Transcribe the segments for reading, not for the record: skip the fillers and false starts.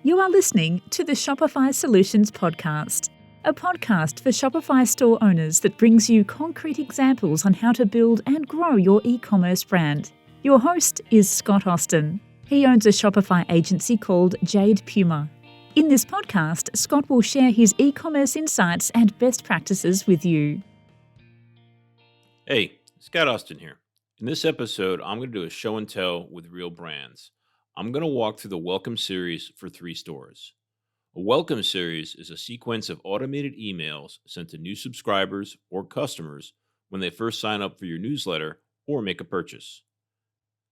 You are listening to the Shopify Solutions Podcast, a podcast for Shopify store owners that brings you concrete examples on how to build and grow your e-commerce brand. Your host is Scott Austin. He owns a Shopify agency called Jade Puma. In this podcast, Scott will share his e-commerce insights and best practices with you. Hey, Scott Austin here. In this episode, I'm going to do a show and tell with real brands. I'm going to walk through the Welcome Series for 3 stores. A Welcome Series is a sequence of automated emails sent to new subscribers or customers when they first sign up for your newsletter or make a purchase.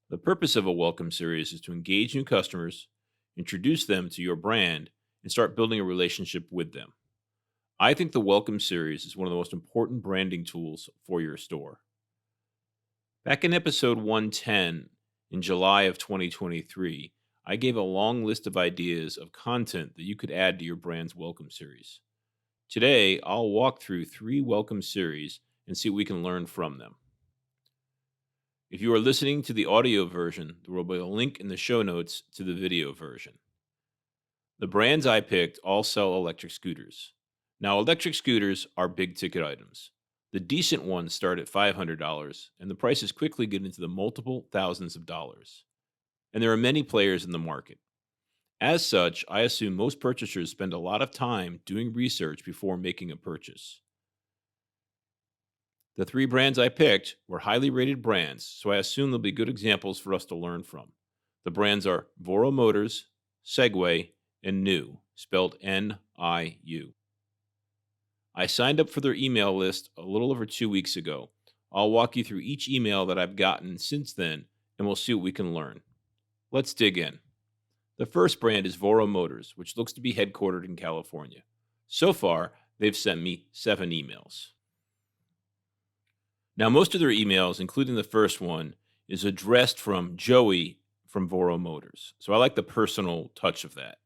The purpose of a Welcome Series is to engage new customers, introduce them to your brand, and start building a relationship with them. I think the Welcome Series is one of the most important branding tools for your store. Back in episode 110, in July of 2023, I gave a long list of ideas of content that you could add to your brand's Welcome Series. Today, I'll walk through 3 Welcome Series and see what we can learn from them. If you are listening to the audio version, there will be a link in the show notes to the video version. The brands I picked all sell electric scooters. Now, electric scooters are big ticket items. The decent ones start at $500, and the prices quickly get into the multiple thousands of dollars. And there are many players in the market. As such, I assume most purchasers spend a lot of time doing research before making a purchase. The 3 brands I picked were highly rated brands, so I assume they'll be good examples for us to learn from. The brands are Voro Motors, Segway, and New, spelled N-I-U. I signed up for their email list a little over 2 weeks ago. I'll walk you through each email that I've gotten since then, and we'll see what we can learn. Let's dig in. The first brand is Voro Motors, which looks to be headquartered in California. So far, they've sent me 7 emails. Now, most of their emails, including the first one, is addressed from Joey from Voro Motors. So I like the personal touch of that.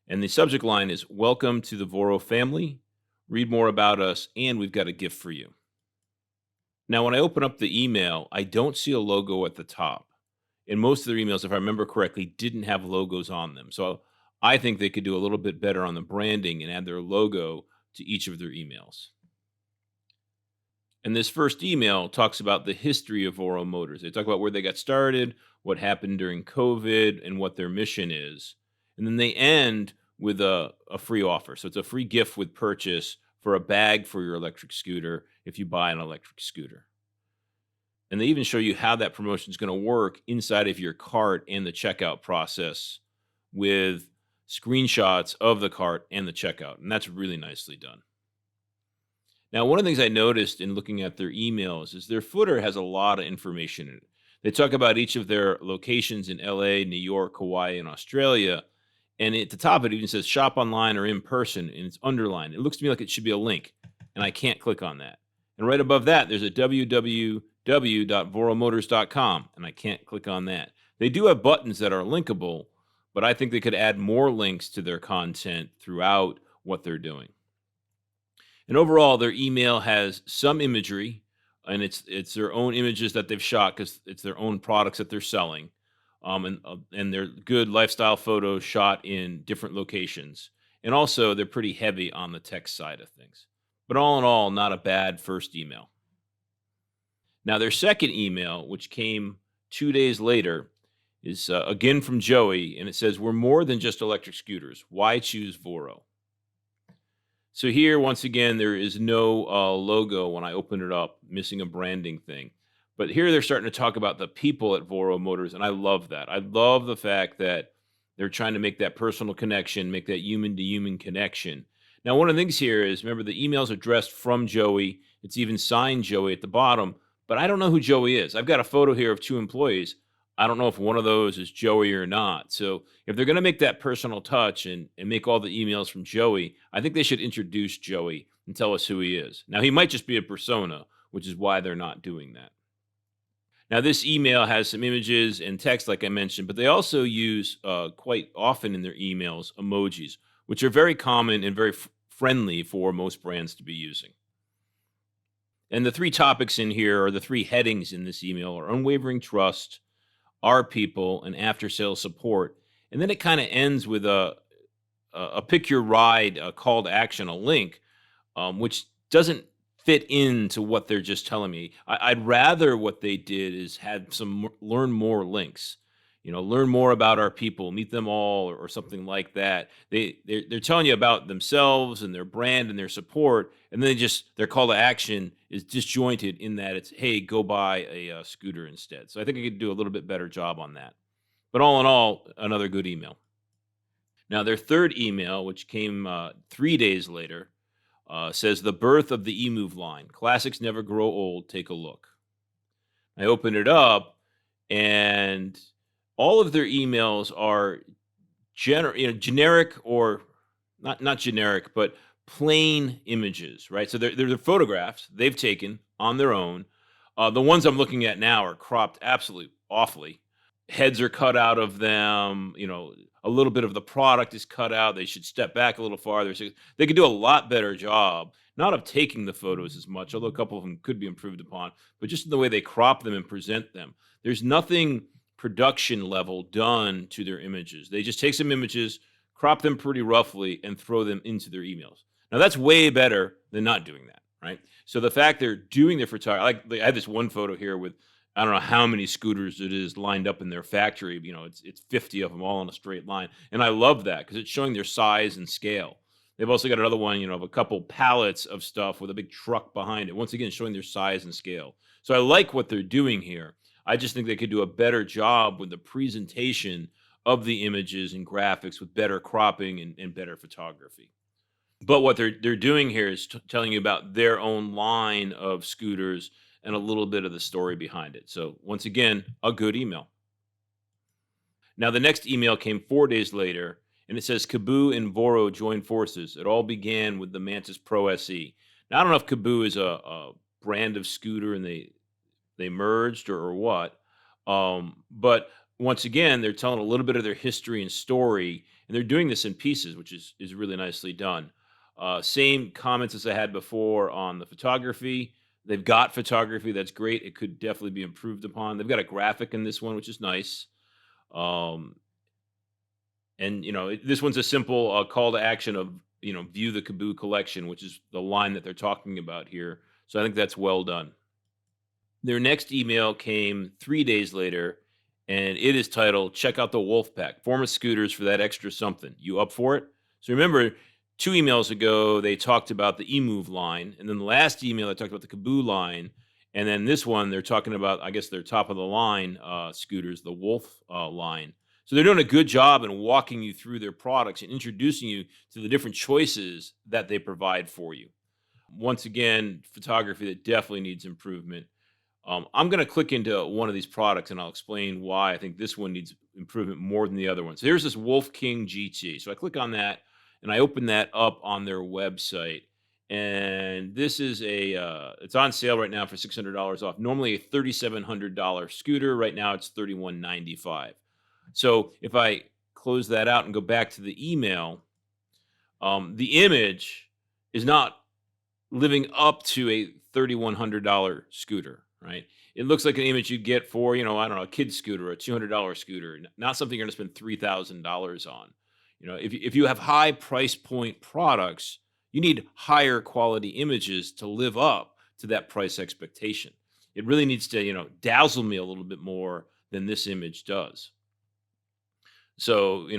And the subject line is, "Welcome to the Voro family. Read more about us, and we've got a gift for you." Now, when I open up the email, I don't see a logo at the top. And most of their emails, if I remember correctly, didn't have logos on them. So I think they could do a little bit better on the branding and add their logo to each of their emails. And this first email talks about the history of Voro Motors. They talk about where they got started, what happened during COVID, and what their mission is. And then they end with a free offer. So it's a free gift with purchase for a bag for your electric scooter if you buy an electric scooter. And they even show you how that promotion is going to work inside of your cart and the checkout process with screenshots of the cart and the checkout. And that's really nicely done. Now, one of the things I noticed in looking at their emails is their footer has a lot of information in it. They talk about each of their locations in LA, New York, Hawaii, and Australia. And at the top, it even says shop online or in person, and it's underlined. It looks to me like it should be a link, and I can't click on that. And right above that, there's a www.voromotors.com, and I can't click on that. They do have buttons that are linkable, but I think they could add more links to their content throughout what they're doing. And overall, their email has some imagery, and it's their own images that they've shot because it's their own products that they're selling. And they're good lifestyle photos shot in different locations. And also, they're pretty heavy on the text side of things. But all in all, not a bad first email. Now, their second email, which came 2 days later, is again from Joey, and it says, "We're more than just electric scooters. Why choose Voro?" So here, once again, there is no logo when I open it up, missing a branding thing. But here they're starting to talk about the people at Voro Motors, and I love that. I love the fact that they're trying to make that personal connection, make that human-to-human connection. Now, one of the things here is, remember, the email's addressed from Joey. It's even signed Joey at the bottom, but I don't know who Joey is. I've got a photo here of 2 employees. I don't know if one of those is Joey or not. So if they're going to make that personal touch and make all the emails from Joey, I think they should introduce Joey and tell us who he is. Now, he might just be a persona, which is why they're not doing that. Now, this email has some images and text, like I mentioned, but they also use quite often in their emails emojis, which are very common and very friendly for most brands to be using. And the 3 topics in here, or the 3 headings in this email, are unwavering trust, our people, and after-sales support. And then it kind of ends with a pick your ride, a call to action, a link, which doesn't fit into what they're just telling me. I'd rather what they did is had learn more links. Learn more about our people, meet them all, or something like that. They're telling you about themselves and their brand and their support, and then their call to action is disjointed in that it's, hey, go buy a scooter instead. So I think I could do a little bit better job on that. But all in all, another good email. Now, their third email, which came 3 days later, says the birth of the eMove line. Classics never grow old. Take a look. I open it up, and all of their emails are generic, or not generic, but plain images, right? So they're photographs they've taken on their own. The ones I'm looking at now are cropped absolutely awfully. Heads are cut out of them. A little bit of the product is cut out. They should step back a little farther. So they could do a lot better job, not of taking the photos as much, although a couple of them could be improved upon, but just in the way they crop them and present them. There's nothing production level done to their images. They just take some images, crop them pretty roughly, and throw them into their emails. Now, that's way better than not doing that, right? So the fact they're doing their photography, I have this one photo here with, I don't know how many scooters it is lined up in their factory. It's 50 of them all on a straight line. And I love that because it's showing their size and scale. They've also got another one, of a couple pallets of stuff with a big truck behind it. Once again, showing their size and scale. So I like what they're doing here. I just think they could do a better job with the presentation of the images and graphics with better cropping and better photography. But what they're doing here is telling you about their own line of scooters and a little bit of the story behind it. So once again, a good email. Now, the next email came 4 days later, and it says Kaboo and Voro joined forces. It all began with the Mantis Pro SE. Now, I don't know if Kaboo is a brand of scooter and they merged or what, but once again, they're telling a little bit of their history and story, and they're doing this in pieces, which is really nicely done. Same comments as I had before on the photography. They've got photography that's great. It could definitely be improved upon. They've got a graphic in this one, which is nice. And this one's a simple call to action of view the Kaboo collection, which is the line that they're talking about here. So I think that's well done. Their next email came 3 days later, and it is titled "Check out the Wolf Pack. Former scooters for that extra something. You up for it?" So remember, 2 emails ago, they talked about the eMove line. And then the last email, they talked about the Kaboo line. And then this one, they're talking about, I guess, their top of the line scooters, the Wolf line. So they're doing a good job in walking you through their products and introducing you to the different choices that they provide for you. Once again, photography that definitely needs improvement. I'm going to click into one of these products and I'll explain why I think this one needs improvement more than the other one. So here's this Wolf King GT. So I click on that. And I open that up on their website, and this is it's on sale right now for $600 off. Normally a $3,700 scooter. Right now it's $3,195. So if I close that out and go back to the email, the image is not living up to a $3,100 scooter, right? It looks like an image you'd get for, I don't know, a kid's scooter, a $200 scooter, not something you're going to spend $3,000 on. If you have high price point products, you need higher quality images to live up to that price expectation. It really needs to, dazzle me a little bit more than this image does. So,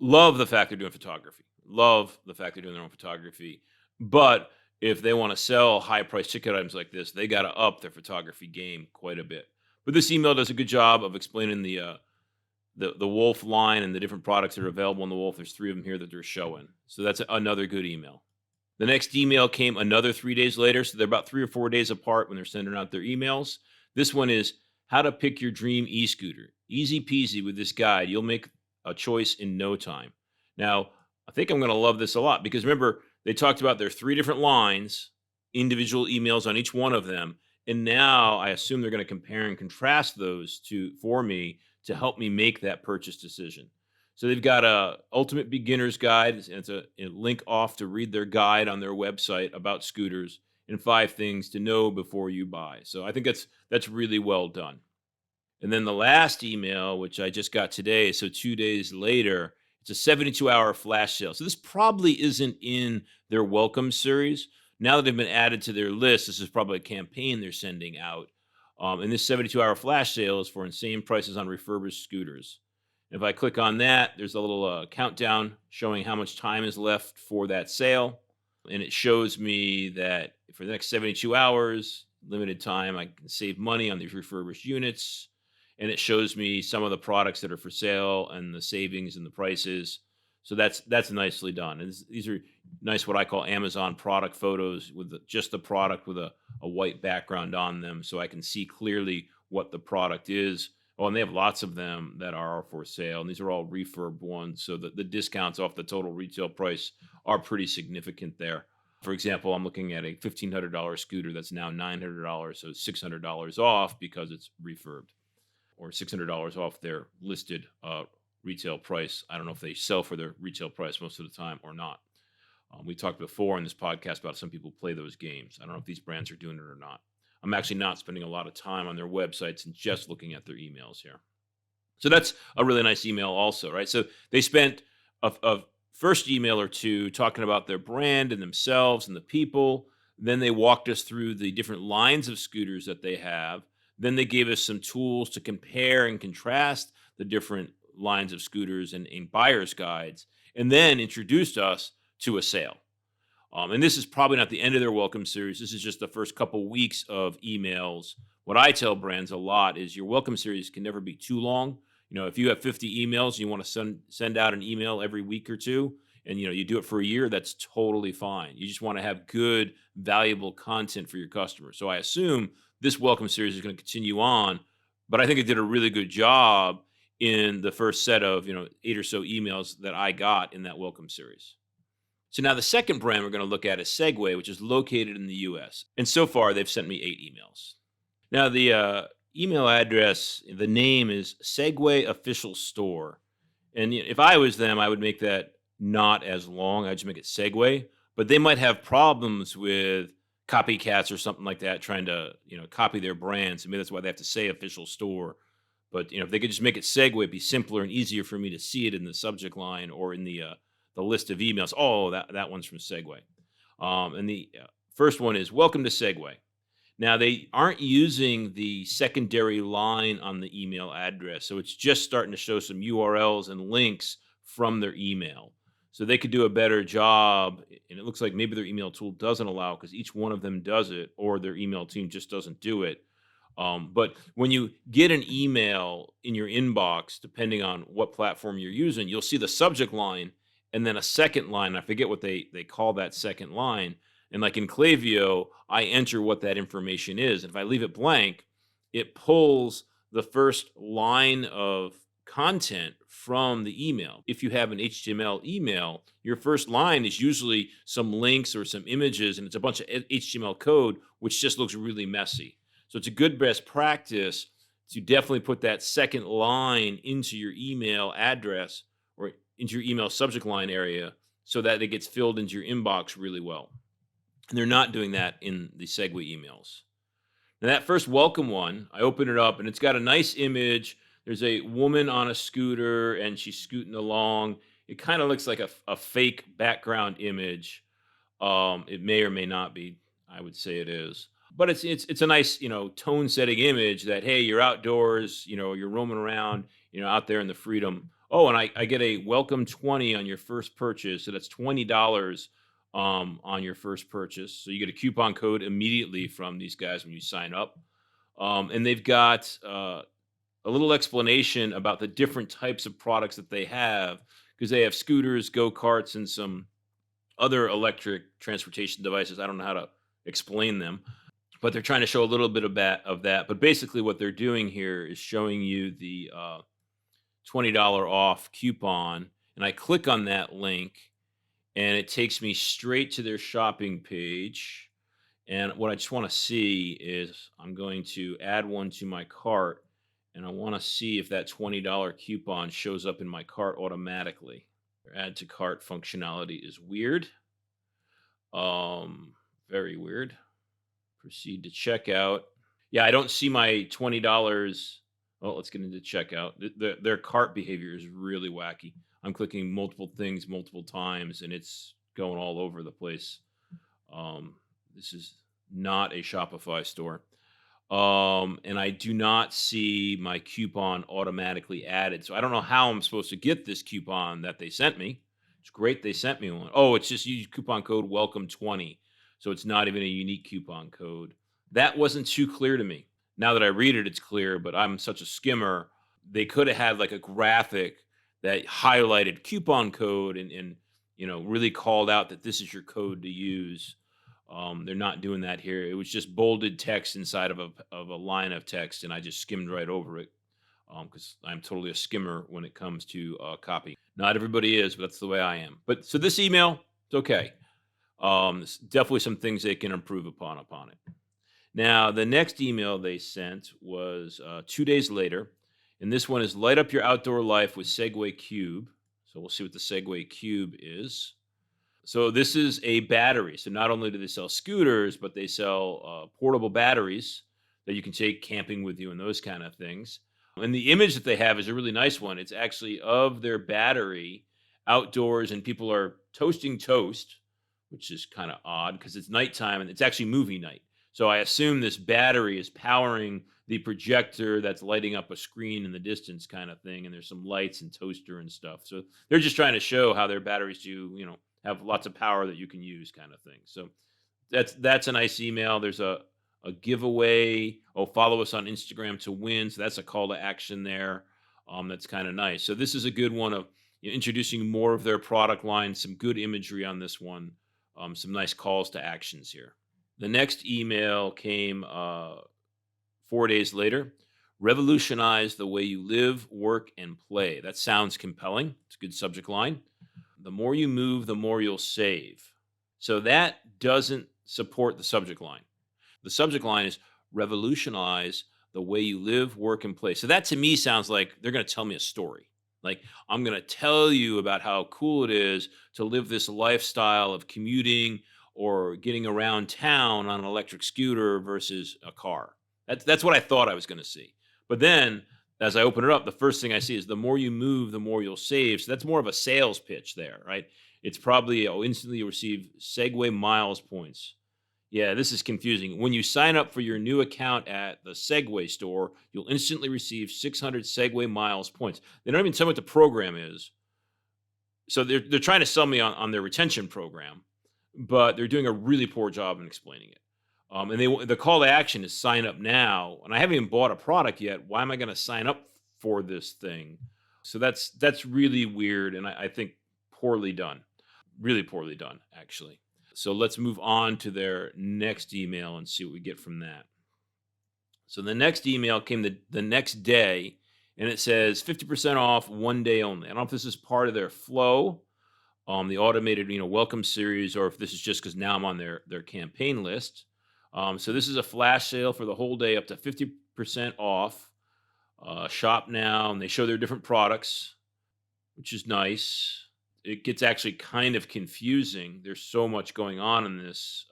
love the fact they're doing photography. Love the fact they're doing their own photography. But if they want to sell high price ticket items like this, they got to up their photography game quite a bit. But this email does a good job of explaining the Wolf line and the different products that are available on the Wolf. There's 3 of them here that they're showing. So that's another good email. The next email came another 3 days later. So they're about 3 or 4 days apart when they're sending out their emails. This one is how to pick your dream e-scooter. Easy peasy with this guide. You'll make a choice in no time. Now, I think I'm going to love this a lot because remember, they talked about their 3 different lines, individual emails on each one of them. And now I assume they're going to compare and contrast those for me to help me make that purchase decision. So they've got a ultimate beginner's guide. And it's a link off to read their guide on their website about scooters and 5 things to know before you buy. So I think that's really well done. And then the last email, which I just got today, so 2 days later, it's a 72-hour flash sale. So this probably isn't in their welcome series. Now that they've been added to their list, this is probably a campaign they're sending out. And this 72-hour flash sale is for insane prices on refurbished scooters. If I click on that, there's a little countdown showing how much time is left for that sale. And it shows me that for the next 72 hours, limited time, I can save money on these refurbished units. And it shows me some of the products that are for sale and the savings and the prices. So that's nicely done. And these are nice, what I call Amazon product photos with just the product with a white background on them, so I can see clearly what the product is. Oh, and they have lots of them that are for sale, and these are all refurb ones, so the discounts off the total retail price are pretty significant there. For example, I'm looking at a $1,500 scooter that's now $900, so $600 off because it's refurbed, or $600 off their listed retail price. I don't know if they sell for their retail price most of the time or not. We talked before in this podcast about some people play those games. I don't know if these brands are doing it or not. I'm actually not spending a lot of time on their websites and just looking at their emails here. So that's a really nice email also, right? So they spent a first email or two talking about their brand and themselves and the people. Then they walked us through the different lines of scooters that they have. Then they gave us some tools to compare and contrast the different lines of scooters and buyer's guides, and then introduced us to a sale. And this is probably not the end of their welcome series. This is just the first couple weeks of emails. What I tell brands a lot is your welcome series can never be too long. If you have 50 emails, you want to send out an email every week or two, and you do it for a year, that's totally fine. You just want to have good, valuable content for your customers. So I assume this welcome series is going to continue on, but I think it did a really good job in the first set of 8 or so emails that I got in that welcome series. So now the second brand we're going to look at is Segway, which is located in the US. And so far, they've sent me 8 emails. Now, the email address, the name is Segway Official Store. And if I was them, I would make that not as long. I'd just make it Segway. But they might have problems with copycats or something like that trying to copy their brands. Maybe that's why they have to say official store. But if they could just make it Segway, it'd be simpler and easier for me to see it in the subject line or in the list of emails. Oh, that one's from Segway. And the first one is welcome to Segway. Now, they aren't using the secondary line on the email address, so it's just starting to show some URLs and links from their email. So they could do a better job, and it looks like maybe their email tool doesn't allow, because each one of them does it, or their email team just doesn't do it. But when you get an email in your inbox, depending on what platform you're using, you'll see the subject line and then a second line. I forget what they call that second line. And like in Klaviyo, I enter what that information is. And if I leave it blank, it pulls the first line of content from the email. If you have an HTML email, your first line is usually some links or some images, and it's a bunch of HTML code, which just looks really messy. So it's a good best practice to definitely put that second line into your email address or into your email subject line area so that it gets filled into your inbox really well. And they're not doing that in the Segway emails. Now, that first welcome one, I open it up and it's got a nice image. There's a woman on a scooter and she's scooting along. It kind of looks like a fake background image. It may or may not be. I would say it is. But it's a nice, tone setting image that, hey, you're outdoors, you're roaming around, out there in the freedom. Oh, and I get a welcome 20 on your first purchase. So that's $20 on your first purchase. So you get a coupon code immediately from these guys when you sign up. And they've got a little explanation about the different types of products that they have, because they have scooters, go-karts, and some other electric transportation devices. I don't know how to explain them, but they're trying to show a little bit of that. But basically what they're doing here is showing you the $20 off coupon. And I click on that link and it takes me straight to their shopping page. And what I just want to see is I'm going to add one to my cart, and I want to see if that $20 coupon shows up in my cart automatically. Their add to cart functionality is weird. Very weird. Proceed to checkout. Yeah, I don't see my $20 Oh, let's get into checkout. Their cart behavior is really wacky. I'm clicking multiple things multiple times, and it's going all over the place. Um, this is not a Shopify store. And I do not see my coupon automatically added. So I don't know how I'm supposed to get this coupon that they sent me. It's great they sent me one. Oh, it's just use coupon code welcome 20. So it's not even a unique coupon code. That wasn't too clear to me. Now that I read it, it's clear, but I'm such a skimmer. They could have had like a graphic that highlighted coupon code and really called out that this is your code to use. They're not doing that here. It was just bolded text inside of a line of text, and I just skimmed right over it because I'm totally a skimmer when it comes to copy. Not everybody is, but that's the way I am. But so this email, it's okay. There's definitely some things they can improve upon it. Now, the next email they sent was 2 days later, and this one is light up your outdoor life with Segway Cube. So we'll see what the Segway Cube is. So this is a battery. So not only do they sell scooters, but they sell portable batteries that you can take camping with you and those kind of things. And the image that they have is a really nice one. It's actually of their battery outdoors, and people are toasting toast, which is kind of odd because it's nighttime and it's actually movie night. So I assume this battery is powering the projector that's lighting up a screen in the distance kind of thing. And there's some lights and toaster and stuff. So they're just trying to show how their batteries do, have lots of power that you can use kind of thing. So that's a nice email. There's a giveaway. Oh, follow us on Instagram to win. So that's a call to action there. That's kind of nice. So this is a good one of introducing more of their product line, some good imagery on this one, some nice calls to actions here. The next email came 4 days later. Revolutionize the way you live, work, and play. That sounds compelling. It's a good subject line. The more you move, the more you'll save. So that doesn't support the subject line. The subject line is revolutionize the way you live, work, and play. So that to me sounds like they're going to tell me a story. Like, I'm going to tell you about how cool it is to live this lifestyle of commuting or getting around town on an electric scooter versus a car. That's what I thought I was going to see. But then as I open it up, the first thing I see is the more you move, the more you'll save. So that's more of a sales pitch there, right? It's probably, instantly you'll receive Segway miles points. Yeah, this is confusing. When you sign up for your new account at the Segway store, you'll instantly receive 600 Segway miles points. They don't even tell me what the program is. So they're trying to sell me on their retention program, but they're doing a really poor job in explaining it. And the call to action is sign up now. And I haven't even bought a product yet. Why am I going to sign up for this thing? So that's really weird, and I think poorly done. Really poorly done, actually. So let's move on to their next email and see what we get from that. So the next email came the next day, and it says 50% off 1 day only. I don't know if this is part of their flow, the automated welcome series, or if this is just because now I'm on their campaign list. So this is a flash sale for the whole day, up to 50% off. Shop now, and they show their different products, which is nice. It gets actually kind of confusing. There's so much going on in this.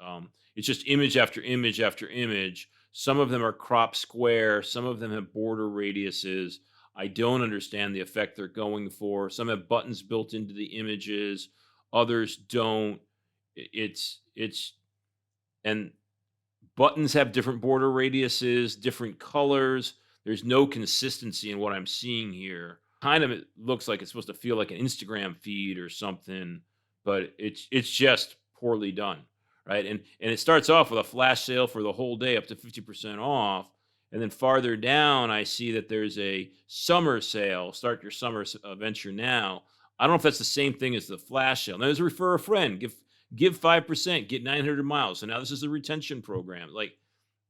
It's just image after image after image. Some of them are crop square. Some of them have border radiuses. I don't understand the effect they're going for. Some have buttons built into the images. Others don't. And buttons have different border radiuses, different colors. There's no consistency in what I'm seeing here. Kind of, it looks like it's supposed to feel like an Instagram feed or something, but it's just poorly done, right? And it starts off with a flash sale for the whole day, up to 50% off. And then farther down, I see that there's a summer sale. Start your summer venture now. I don't know if that's the same thing as the flash sale. Now, there's a refer a friend. Give 5%, get 900 miles. So now this is a retention program. Like,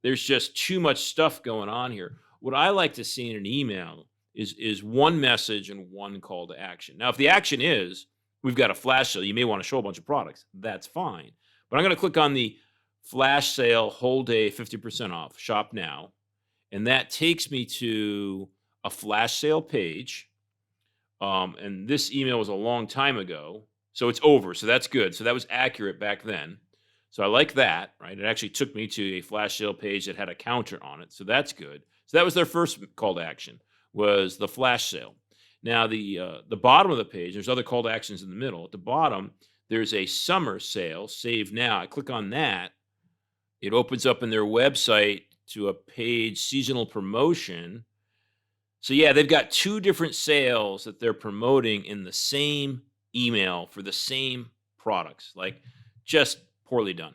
there's just too much stuff going on here. What I like to see in an email is one message and one call to action. Now, if the action is, we've got a flash sale, you may want to show a bunch of products. That's fine. But I'm going to click on the flash sale whole day, 50% off, shop now. And that takes me to a flash sale page. And this email was a long time ago. So it's over. So that's good. So that was accurate back then. So I like that, right? It actually took me to a flash sale page that had a counter on it. So that's good. So that was their first call to action. was the flash sale. Now, the bottom of the page, there's other call to actions in the middle. At the bottom, there's a summer sale, save now. I click on that. It opens up in their website to a page, seasonal promotion. So yeah, they've got two different sales that they're promoting in the same email for the same products. Like, just poorly done.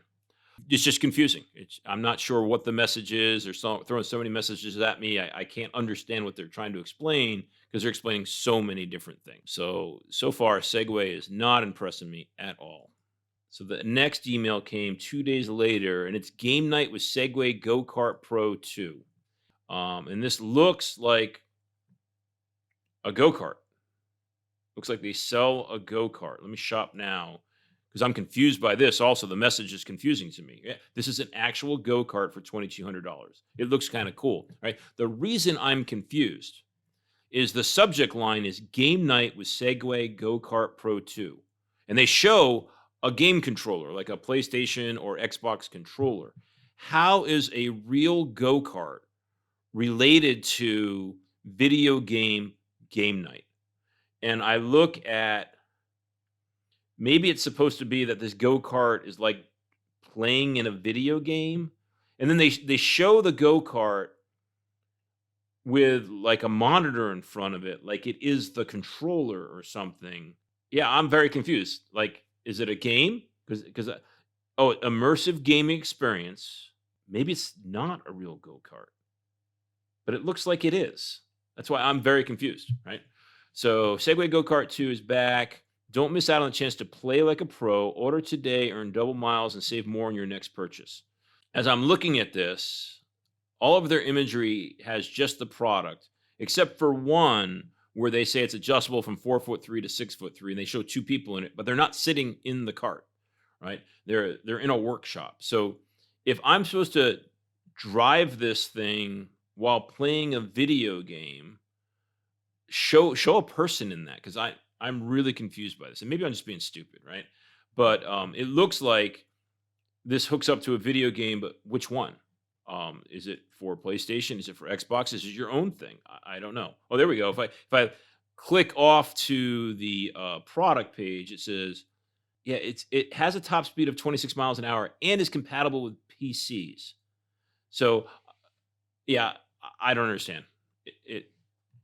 It's just confusing. I'm not sure what the message is. They're throwing so many messages at me. I can't understand what they're trying to explain because they're explaining so many different things. So far, Segway is not impressing me at all. So the next email came 2 days later, and it's game night with Segway Go-Kart Pro 2. And this looks like a go-kart. Looks like they sell a go-kart. Let me shop now because I'm confused by this. Also, the message is confusing to me. Yeah, this is an actual go-kart for $2,200. It looks kind of cool, right? The reason I'm confused is the subject line is game night with Segway Go-Kart Pro 2. And they show a game controller, like a PlayStation or Xbox controller. How is a real go-kart related to video game night? And I look at, maybe it's supposed to be that this go-kart is like playing in a video game. And then they show the go-kart with like a monitor in front of it, like it is the controller or something. Yeah, I'm very confused. Like, is it a game? Because immersive gaming experience. Maybe it's not a real go-kart, but it looks like it is. That's why I'm very confused, right? So Segway Go-Kart 2 is back. Don't miss out on the chance to play like a pro. Order today, earn double miles, and save more on your next purchase. As I'm looking at this, all of their imagery has just the product, except for one where they say it's adjustable from 4'3" to 6'3", and they show two people in it, but they're not sitting in the cart, right? They're in a workshop. So if I'm supposed to drive this thing while playing a video game, show a person in that, because I'm really confused by this, and maybe I'm just being stupid, right? But it looks like this hooks up to a video game, but which one? Is it for PlayStation? Is it for Xbox? Is it your own thing? I don't know. Oh, there we go. If I click off to the product page, it says, yeah, it has a top speed of 26 miles an hour and is compatible with PCs. So, yeah, I don't understand.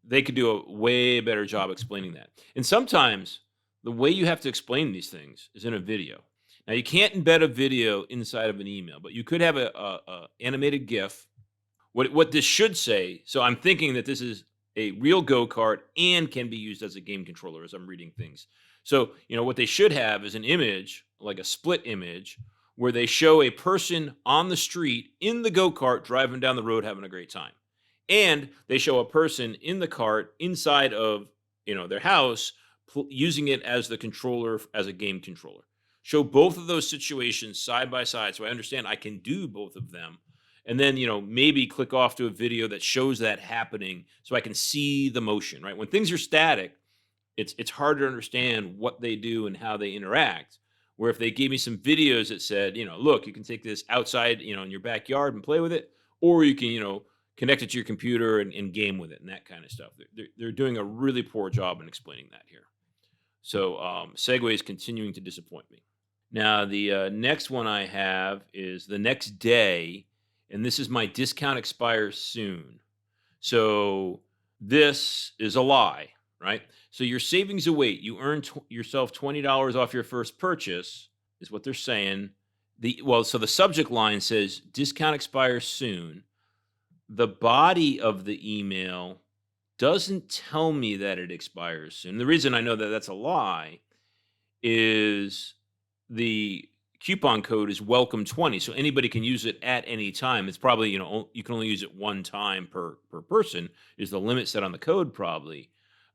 They could do a way better job explaining that. And sometimes the way you have to explain these things is in a video. Now, you can't embed a video inside of an email, but you could have a animated GIF. What this should say, so I'm thinking that this is a real go-kart and can be used as a game controller as I'm reading things. So, what they should have is an image, like a split image, where they show a person on the street in the go-kart driving down the road having a great time. And they show a person in the cart inside of, their house using it as the controller, as a game controller. Show both of those situations side by side so I understand I can do both of them. And then, maybe click off to a video that shows that happening so I can see the motion, right? When things are static, it's hard to understand what they do and how they interact. Where if they gave me some videos that said, look, you can take this outside, in your backyard and play with it, or you can, connect it to your computer and game with it and that kind of stuff. They're doing a really poor job in explaining that here. So Segway is continuing to disappoint me. Now, the next one I have is the next day, and this is my discount expires soon. So this is a lie, right? So your savings await. You earn yourself $20 off your first purchase, is what they're saying. So the subject line says discount expires soon. The body of the email doesn't tell me that it expires soon. The reason I know that that's a lie is the coupon code is welcome 20, so anybody can use it at any time. It's probably, you can only use it one time per person is the limit set on the code probably.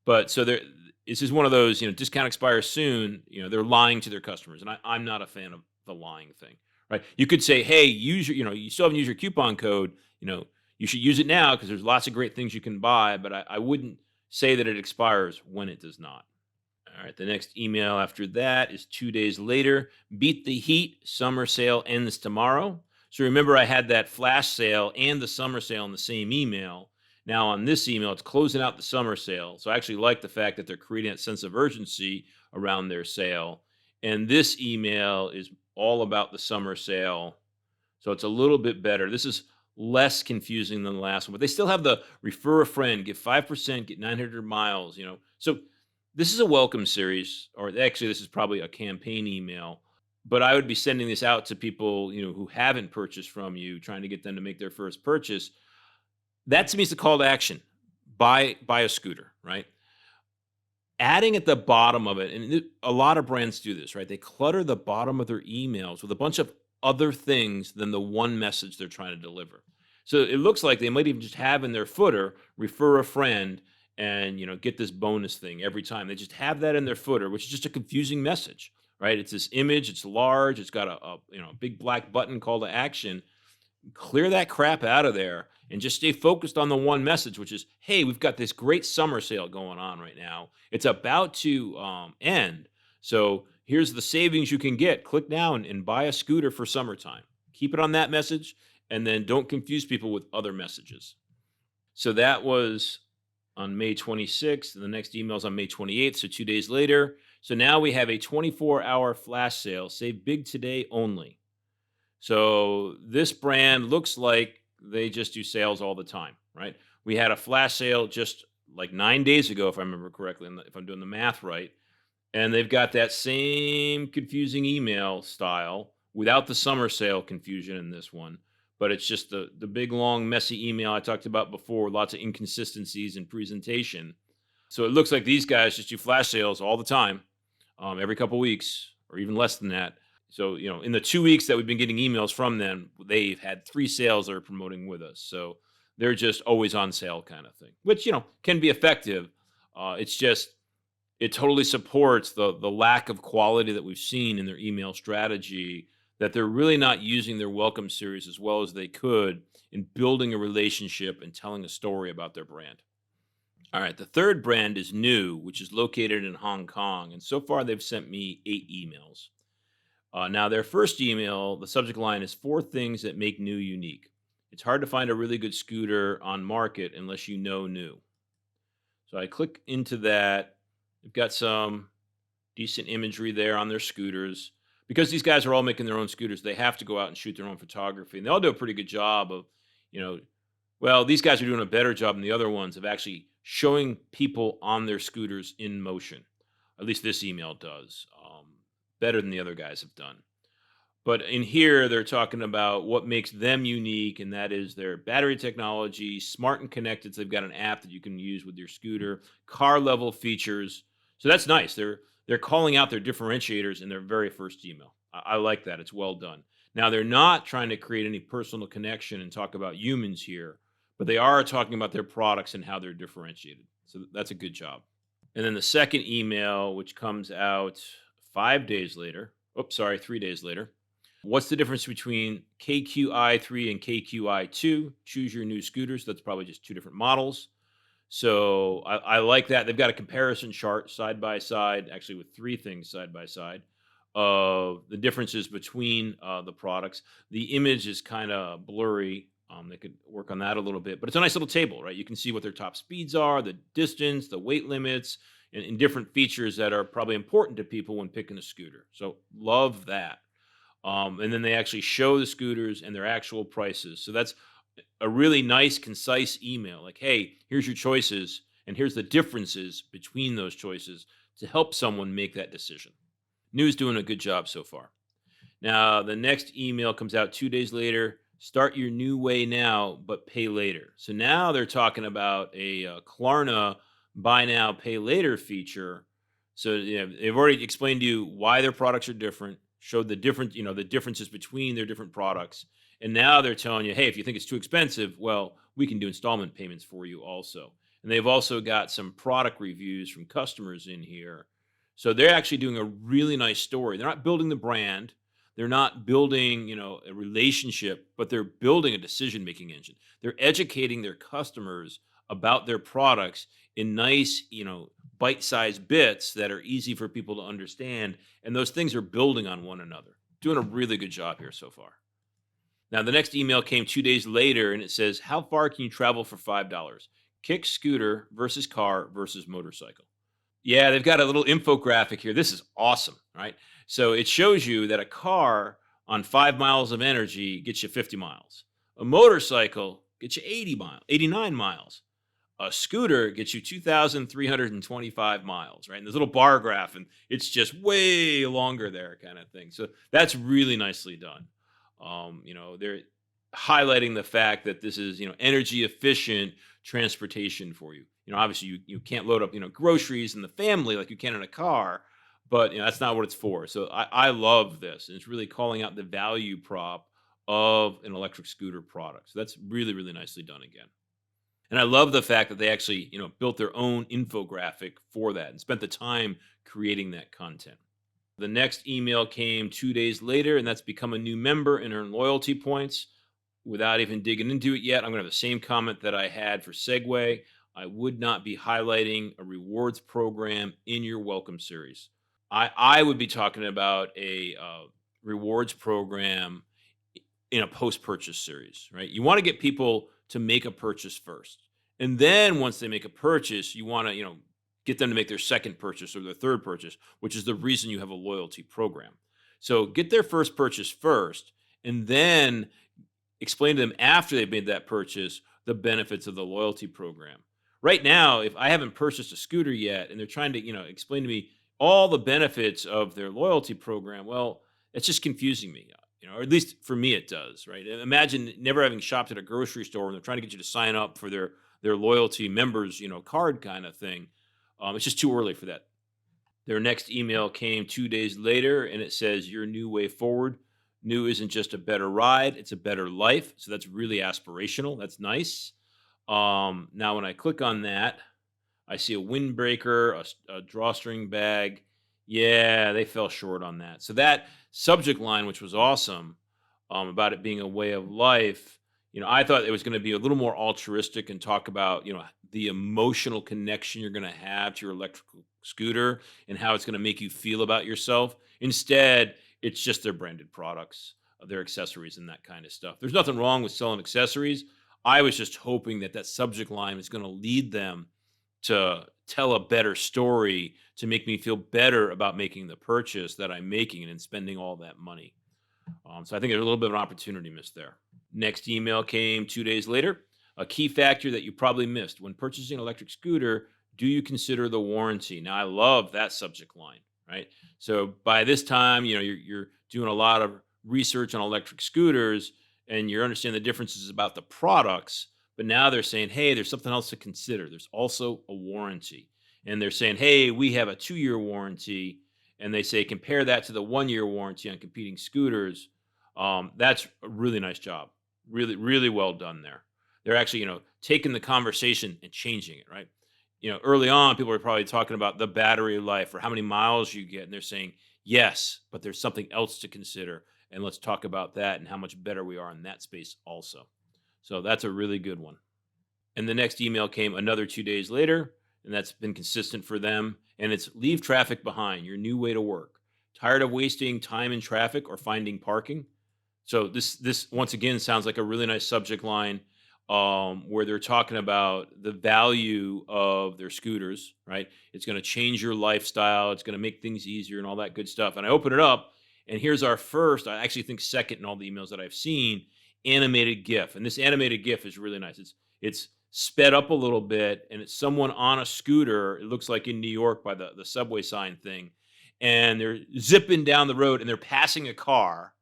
But so this is one of those, discount expires soon, they're lying to their customers. And I'm not a fan of the lying thing, right? You could say, hey, use your, you still haven't used your coupon code, you should use it now because there's lots of great things you can buy, but I wouldn't say that it expires when it does not. All right, the next email after that is 2 days later. Beat the heat. Summer sale ends tomorrow. So remember, I had that flash sale and the summer sale in the same email. Now, on this email, it's closing out the summer sale. So I actually like the fact that they're creating a sense of urgency around their sale. And this email is all about the summer sale. So it's a little bit better. This is less confusing than the last one, but they still have the refer a friend, get 5%, get 900 miles. So this is a welcome series, or actually, this is probably a campaign email. But I would be sending this out to people, who haven't purchased from you, trying to get them to make their first purchase. That to me is the call to action. Buy a scooter, right? Adding at the bottom of it, and a lot of brands do this, right? They clutter the bottom of their emails with a bunch of other things than the one message they're trying to deliver. So it looks like they might even just have in their footer, refer a friend and, get this bonus thing every time. They just have that in their footer, which is just a confusing message, right? It's this image, it's large, it's got a big black button call to action. Clear that crap out of there and just stay focused on the one message, which is, hey, we've got this great summer sale going on right now. It's about to end. So here's the savings you can get. Click now and buy a scooter for summertime. Keep it on that message, and then don't confuse people with other messages. So that was on May 26th. And the next email is on May 28th, so 2 days later. So now we have a 24-hour flash sale. Save big today only. So this brand looks like they just do sales all the time, right? We had a flash sale just like 9 days ago, if I remember correctly, if I'm doing the math right. And they've got that same confusing email style without the summer sale confusion in this one. But it's just the big, long, messy email I talked about before, lots of inconsistencies in presentation. So it looks like these guys just do flash sales all the time, every couple weeks, or even less than that. So, in the 2 weeks that we've been getting emails from them, they've had 3 sales they're promoting with us. So they're just always on sale kind of thing, which, can be effective. It's just, it totally supports the lack of quality that we've seen in their email strategy, that they're really not using their welcome series as well as they could in building a relationship and telling a story about their brand. All right, the third brand is New, which is located in Hong Kong. And so far, they've sent me 8 emails. Now, their first email, the subject line is 4 things that make New unique. It's hard to find a really good scooter on market unless you know New. So I click into that. They've got some decent imagery there on their scooters. Because these guys are all making their own scooters, they have to go out and shoot their own photography. And they all do a pretty good job of, these guys are doing a better job than the other ones of actually showing people on their scooters in motion. At least this email does. Better than the other guys have done. But in here, they're talking about what makes them unique, and that is their battery technology, smart and connected. So they've got an app that you can use with your scooter, car level features. So that's nice. They're calling out their differentiators in their very first email. I like that. It's well done. Now, they're not trying to create any personal connection and talk about humans here, but they are talking about their products and how they're differentiated. So that's a good job. And then the second email, which comes out 3 days later. What's the difference between KQi3 and KQi2? Choose your new scooters. That's probably just 2 different models. So I like that. They've got a comparison chart side by side, actually with 3 things side by side, of the differences between the products. The image is kind of blurry. They could work on that a little bit, but it's a nice little table, right? You can see what their top speeds are, the distance, the weight limits, and different features that are probably important to people when picking a scooter. So love that. And then they actually show the scooters and their actual prices. So that's a really nice, concise email. Like, hey, here's your choices, and here's the differences between those choices to help someone make that decision. New's doing a good job so far. Now, the next email comes out 2 days later. Start your new way now, but pay later. So now they're talking about a Klarna buy now, pay later feature. So they've already explained to you why their products are different, showed the differences between their different products. And now they're telling you, hey, if you think it's too expensive, well, we can do installment payments for you also. And they've also got some product reviews from customers in here. So they're actually doing a really nice story. They're not building the brand. They're not building, a relationship, but they're building a decision-making engine. They're educating their customers about their products in nice, bite-sized bits that are easy for people to understand. And those things are building on one another. Doing a really good job here so far. Now, the next email came 2 days later and it says, how far can you travel for $5? Kick scooter versus car versus motorcycle. Yeah, they've got a little infographic here. This is awesome, right? So it shows you that a car on 5 miles of energy gets you 50 miles. A motorcycle gets you 89 miles. A scooter gets you 2,325 miles, right? And there's a little bar graph, and it's just way longer there, kind of thing. So that's really nicely done. They're highlighting the fact that this is, energy efficient transportation for you. Obviously you can't load up, groceries in the family like you can in a car, but that's not what it's for. So I love this. And it's really calling out the value prop of an electric scooter product. So that's really, really nicely done again. And I love the fact that they actually, built their own infographic for that and spent the time creating that content. The next email came 2 days later, and that's become a new member and earn loyalty points. Without even digging into it yet, I'm going to have the same comment that I had for Segway. I would not be highlighting a rewards program in your welcome series. I would be talking about a rewards program in a post-purchase series, right? You want to get people to make a purchase first. And then once they make a purchase, you want to, get them to make their second purchase or their third purchase, which is the reason you have a loyalty program. So get their first purchase first, and then explain to them after they've made that purchase the benefits of the loyalty program. Right now, if I haven't purchased a scooter yet and they're trying to, explain to me all the benefits of their loyalty program, well, it's just confusing me. Or at least for me it does, right? And imagine never having shopped at a grocery store and they're trying to get you to sign up for their loyalty members, card kind of thing. It's just too early for that. Their next email came 2 days later and it says, your new way forward. New isn't just a better ride, it's a better life. So that's really aspirational. That's nice. Now, when I click on that, I see a windbreaker, a drawstring bag. Yeah, they fell short on that. So that subject line, which was awesome, about it being a way of life, I thought it was going to be a little more altruistic and talk about, the emotional connection you're going to have to your electrical scooter and how it's going to make you feel about yourself. Instead, it's just their branded products, their accessories, and that kind of stuff. There's nothing wrong with selling accessories. I was just hoping that that subject line is going to lead them to tell a better story to make me feel better about making the purchase that I'm making and spending all that money. So I think there's a little bit of an opportunity missed there. Next email came 2 days later. A key factor that you probably missed when purchasing an electric scooter, do you consider the warranty? Now, I love that subject line, right? So by this time, you're doing a lot of research on electric scooters and you're understanding the differences about the products. But now they're saying, hey, there's something else to consider. There's also a warranty. And they're saying, hey, we have a 2-year warranty. And they say, compare that to the 1-year warranty on competing scooters. That's a really nice job. Really, really well done there. They're actually, taking the conversation and changing it, right? Early on, people were probably talking about the battery life or how many miles you get. And they're saying, yes, but there's something else to consider. And let's talk about that and how much better we are in that space also. So that's a really good one. And the next email came another 2 days later, and that's been consistent for them. And it's leave traffic behind, your new way to work. Tired of wasting time in traffic or finding parking? So this once again sounds like a really nice subject line, where they're talking about the value of their scooters, right? It's going to change your lifestyle. It's going to make things easier and all that good stuff. And I open it up, and here's our first, I actually think second in all the emails that I've seen, animated GIF. And this animated GIF is really nice. It's sped up a little bit, and it's someone on a scooter. It looks like in New York by the subway sign thing. And they're zipping down the road, and they're passing a car.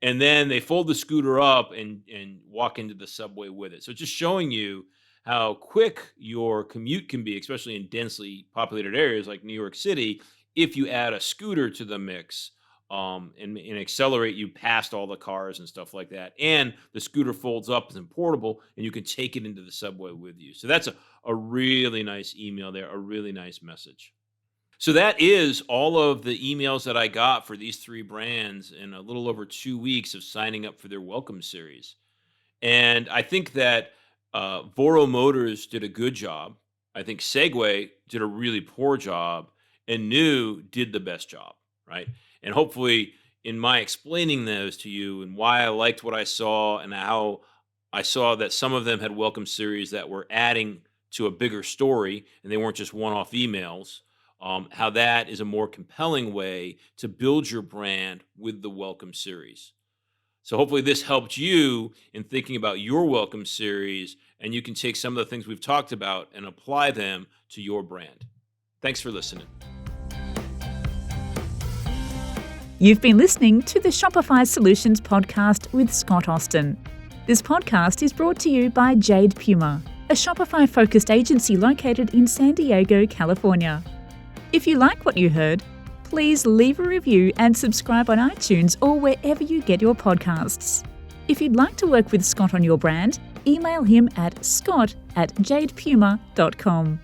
And then they fold the scooter up and walk into the subway with it. So just showing you how quick your commute can be, especially in densely populated areas like New York City, if you add a scooter to the mix, and accelerate you past all the cars and stuff like that. And the scooter folds up and portable, and you can take it into the subway with you. So that's a really nice email there, a really nice message. So that is all of the emails that I got for these 3 brands in a little over 2 weeks of signing up for their welcome series. And I think that Voro Motors did a good job. I think Segway did a really poor job, and New did the best job, right? And hopefully, in my explaining those to you and why I liked what I saw and how I saw that some of them had welcome series that were adding to a bigger story and they weren't just one-off emails, how that is a more compelling way to build your brand with the welcome series. So hopefully this helped you in thinking about your welcome series, and you can take some of the things we've talked about and apply them to your brand. Thanks for listening. You've been listening to the Shopify Solutions podcast with Scott Austin. This podcast is brought to you by Jade Puma, a Shopify-focused agency located in San Diego, California. If you like what you heard, please leave a review and subscribe on iTunes or wherever you get your podcasts. If you'd like to work with Scott on your brand, email him at scott@jadepuma.com.